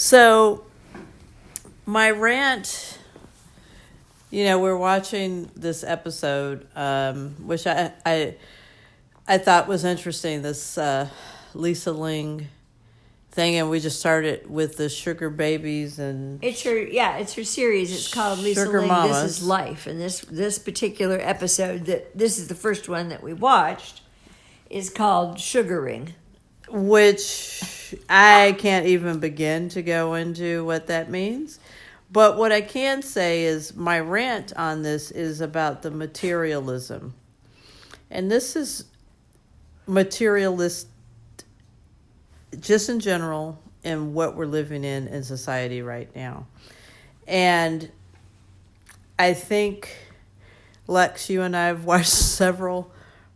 So, my rant, we're watching this episode, which I thought was interesting, this Lisa Ling thing, and we just started with the sugar babies and it's her series. It's called Lisa Sugar Ling, Mamas. This is Life. And this particular episode, this is the first one that we watched, is called Sugaring. which I can't even begin to go into what that means. But what I can say is my rant on this is about the materialism. And this is materialist just in general in what we're living in society right now. And I think, Lex, you and I have watched several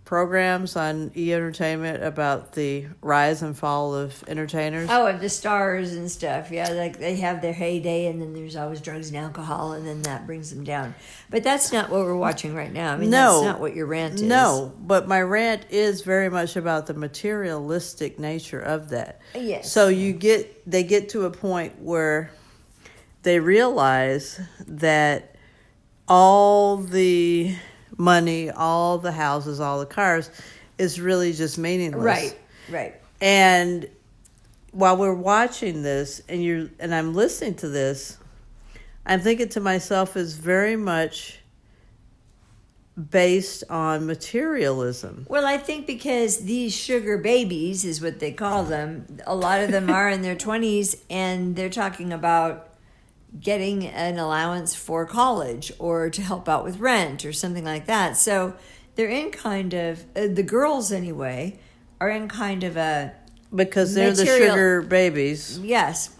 programs on E-Entertainment about the rise and fall of entertainers. Oh, and the stars and stuff. Yeah, like they have their heyday, and then there's always drugs and alcohol, and then that brings them down. But that's not what we're watching right now. I mean, No. that's not what your rant is. No, but my rant is very much about the materialistic nature of that. Yes. So they get to a point where they realize that all the money, all the houses, all the cars is really just meaningless. Right. And while we're watching this and I'm listening to this, I'm thinking to myself, it's very much based on materialism. Well, I think because these sugar babies is what they call them, a lot of them are in their 20s, and they're talking about getting an allowance for college or to help out with rent or something like that. So they're in kind of, the girls anyway, are in kind of a... Because they're the sugar babies. Yes.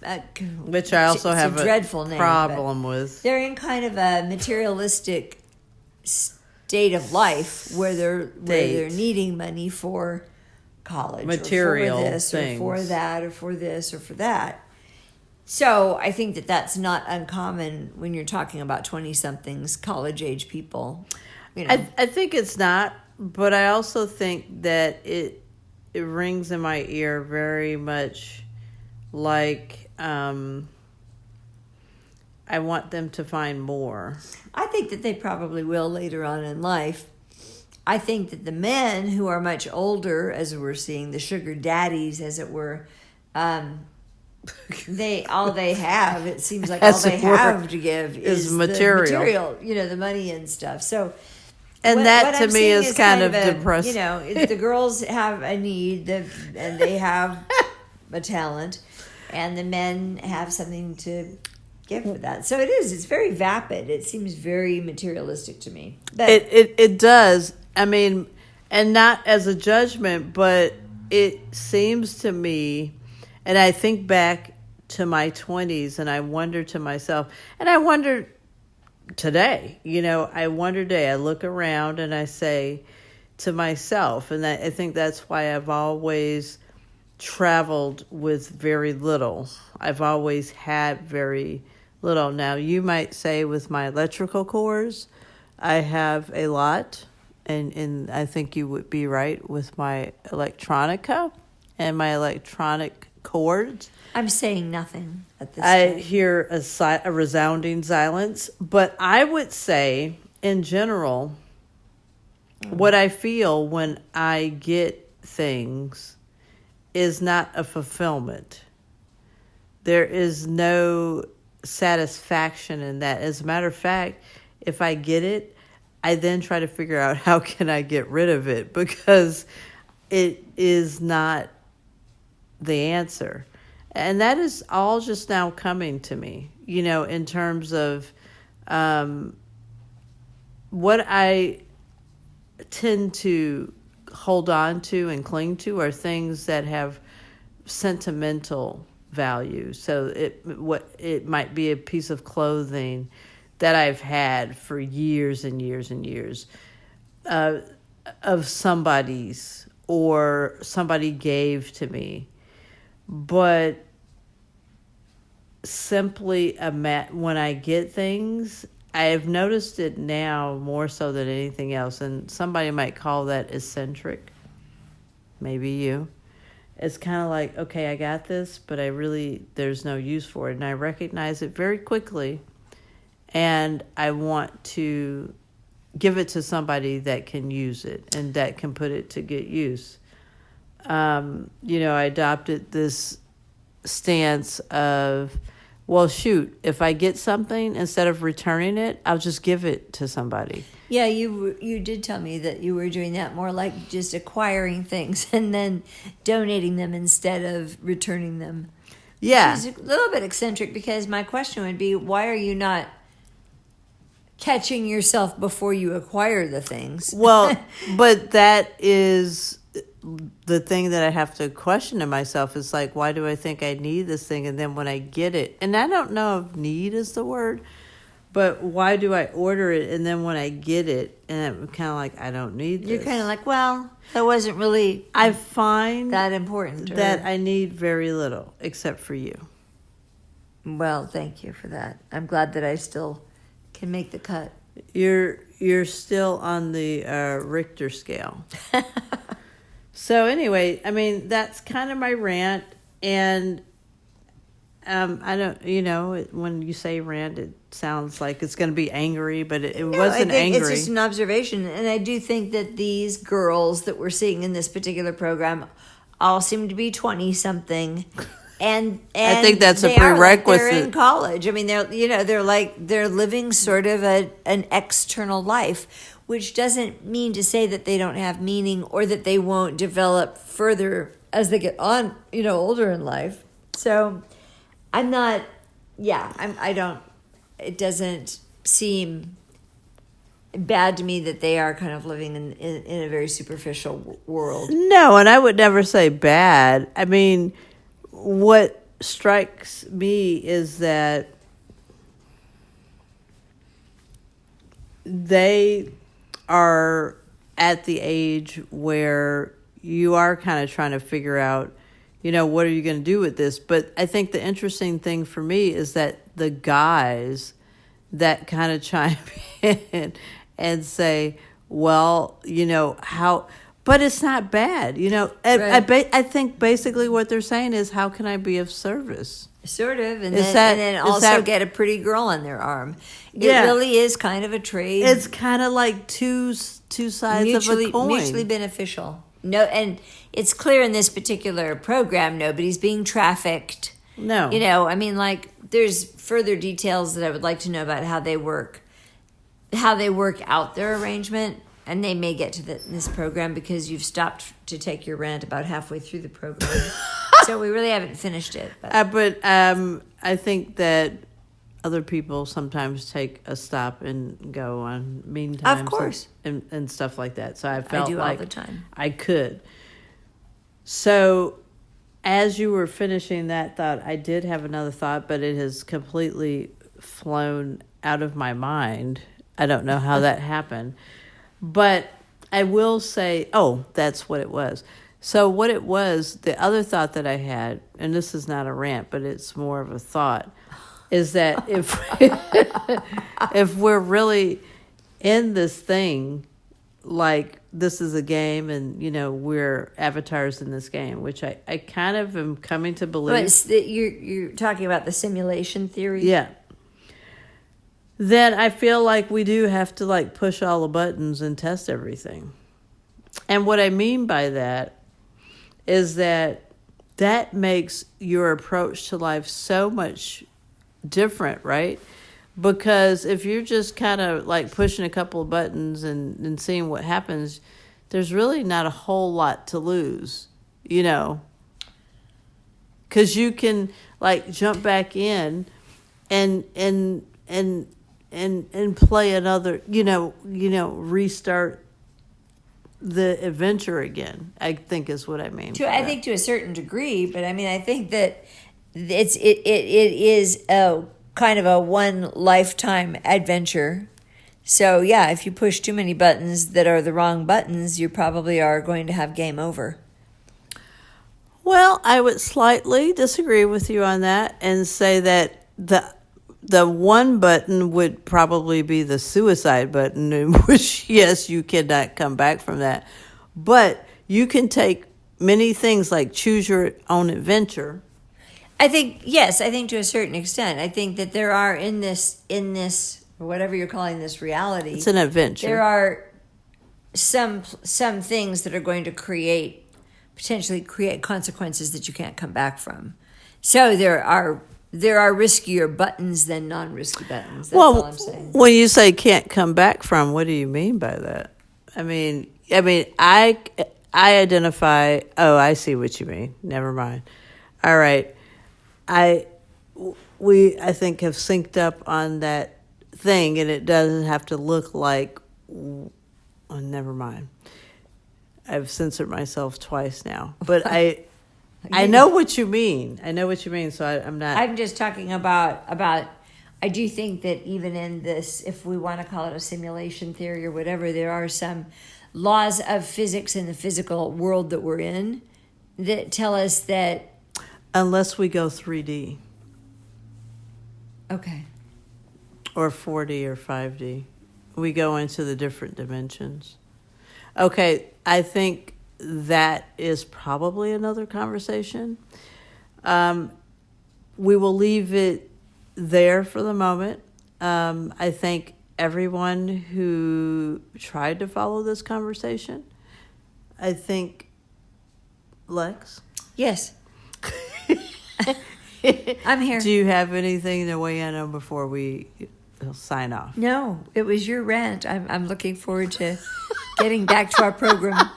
Which I also have a dreadful name, problem with. They're in kind of a materialistic state of life where they're needing money for college. Material or for this things. Or for that or for this or for that. So I think that that's not uncommon when you're talking about 20-somethings, college-age people. I think it's not, but I also think that it rings in my ear very much like I want them to find more. I think that they probably will later on in life. I think that the men who are much older, as we're seeing, the sugar daddies, as it were, they have, it seems like all they have to give is material. The material, the money and stuff. So, and what that to I'm me is kind of a, depressing. If the girls have a need, and they have a talent, and the men have something to give for that. So it's very vapid. It seems very materialistic to me. But it does. I mean, and not as a judgment, but it seems to me. And I think back to my 20s, and I wonder to myself, and I wonder today, I look around and I say to myself, and I think that's why I've always traveled with very little. I've always had very little. Now, you might say with my electrical cores, I have a lot, and I think you would be right with my electronica and my electronic cords. I'm saying nothing at this I time. hear a resounding silence, but I would say, in general, what I feel when I get things is not a fulfillment. There is no satisfaction in that. As a matter of fact, if I get it, I then try to figure out how can I get rid of it, because it is not the answer. And that is all just now coming to me, in terms of what I tend to hold on to and cling to are things that have sentimental value. So it might be a piece of clothing that I've had for years and years and years, of somebody's, or somebody gave to me. But simply when I get things, I've noticed it now more so than anything else. And somebody might call that eccentric. Maybe you. it's kind of like, okay, I got this, but there's no use for it. And I recognize it very quickly. And I want to give it to somebody that can use it and that can put it to good use. I adopted this stance of, well, shoot, if I get something, instead of returning it, I'll just give it to somebody. Yeah, you did tell me that you were doing that, more like just acquiring things and then donating them instead of returning them. Yeah. It's a little bit eccentric, because my question would be, why are you not catching yourself before you acquire the things? Well, but that is the thing that I have to question to myself, is like, why do I think I need this thing? And then when I get it, and I don't know if need is the word, but why do I order it? And then when I get it, and I'm kind of like, I don't need this. You're kind of like, well, that wasn't really I find that important. that I need very little, except for you. Well, thank you for that. I'm glad that I still can make the cut. You're still on the Richter scale. So anyway, I mean, that's kind of my rant. And I don't, when you say rant, it sounds like it's going to be angry, but it wasn't angry. It's just an observation. And I do think that these girls that we're seeing in this particular program all seem to be 20-something. And I think that's a prerequisite. They're in college. I mean, they're living sort of an external life, which doesn't mean to say that they don't have meaning or that they won't develop further as they get on, older in life. So I'm not, I don't, it doesn't seem bad to me that they are kind of living in a very superficial world. No, and I would never say bad. I mean, what strikes me is that they are at the age where you are kind of trying to figure out, what are you going to do with this? But I think the interesting thing for me is that the guys that kind of chime in and say, well, how... But it's not bad, Right. I think basically what they're saying is, how can I be of service? Sort of, and Is then that- also get a pretty girl on their arm. It Yeah. really is kind of a trade. It's kind of like two sides of a coin. Mutually beneficial. No, and it's clear in this particular program, nobody's being trafficked. No. There's further details that I would like to know about how they work out their arrangement. And they may get to this program because you've stopped to take your rant about halfway through the program. So we really haven't finished it. But I think that other people sometimes take a stop and go on mean times. Of course. And stuff like that. So I felt do all like the time. I could. So as you were finishing that thought, I did have another thought, but it has completely flown out of my mind. I don't know how that happened. But I will say, that's what it was. So what it was, the other thought that I had, and this is not a rant, but it's more of a thought, is that if we're really in this thing, like this is a game and, we're avatars in this game, which I kind of am coming to believe. But you're talking about the simulation theory? Yeah. Then I feel like we do have to push all the buttons and test everything. And what I mean by that is that makes your approach to life so much different, right? Because if you're just kind of pushing a couple of buttons and seeing what happens, there's really not a whole lot to lose, because you can jump back in and play another, restart the adventure again, I think is what I mean. I think to a certain degree, but I mean, I think that it is a kind of a one lifetime adventure. So yeah, if you push too many buttons that are the wrong buttons, you probably are going to have game over. Well, I would slightly disagree with you on that and say that the one button would probably be the suicide button, in which, yes, you cannot come back from that. But you can take many things like choose your own adventure. I think, yes, I think to a certain extent. I think that there are in this, whatever you're calling this reality, It's an adventure. there are some things that are going to potentially create consequences that you can't come back from. So there are riskier buttons than non-risky buttons. That's all I'm saying. When you say can't come back from, what do you mean by that? I mean, I identify. Oh, I see what you mean. Never mind. All right, I think have synced up on that thing, and it doesn't have to look like. Oh, never mind. I've censored myself twice now, but I know what you mean. I know what you mean. So I'm not. I'm just talking about. I do think that even in this, if we want to call it a simulation theory or whatever, there are some laws of physics in the physical world that we're in that tell us that. Unless we go 3D. Okay. Or 4D or 5D. We go into the different dimensions. Okay, I think that is probably another conversation. We will leave it there for the moment. I thank everyone who tried to follow this conversation. I think, Lex? Yes. I'm here. Do you have anything to weigh in on before we sign off? No, it was your rant. I'm looking forward to getting back to our program.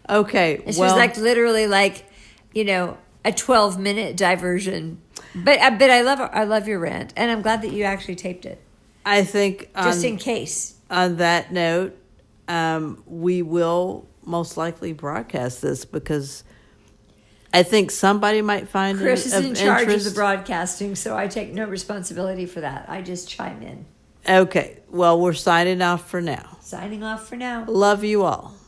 Okay. This was literally a 12-minute diversion. But I love your rant, and I'm glad that you actually taped it. I think just in case. On that note, we will most likely broadcast this because I think somebody might find Chris is in charge interest. of the broadcasting, so I take no responsibility for that. I just chime in. Okay. Well, we're signing off for now. Signing off for now. Love you all. Bye.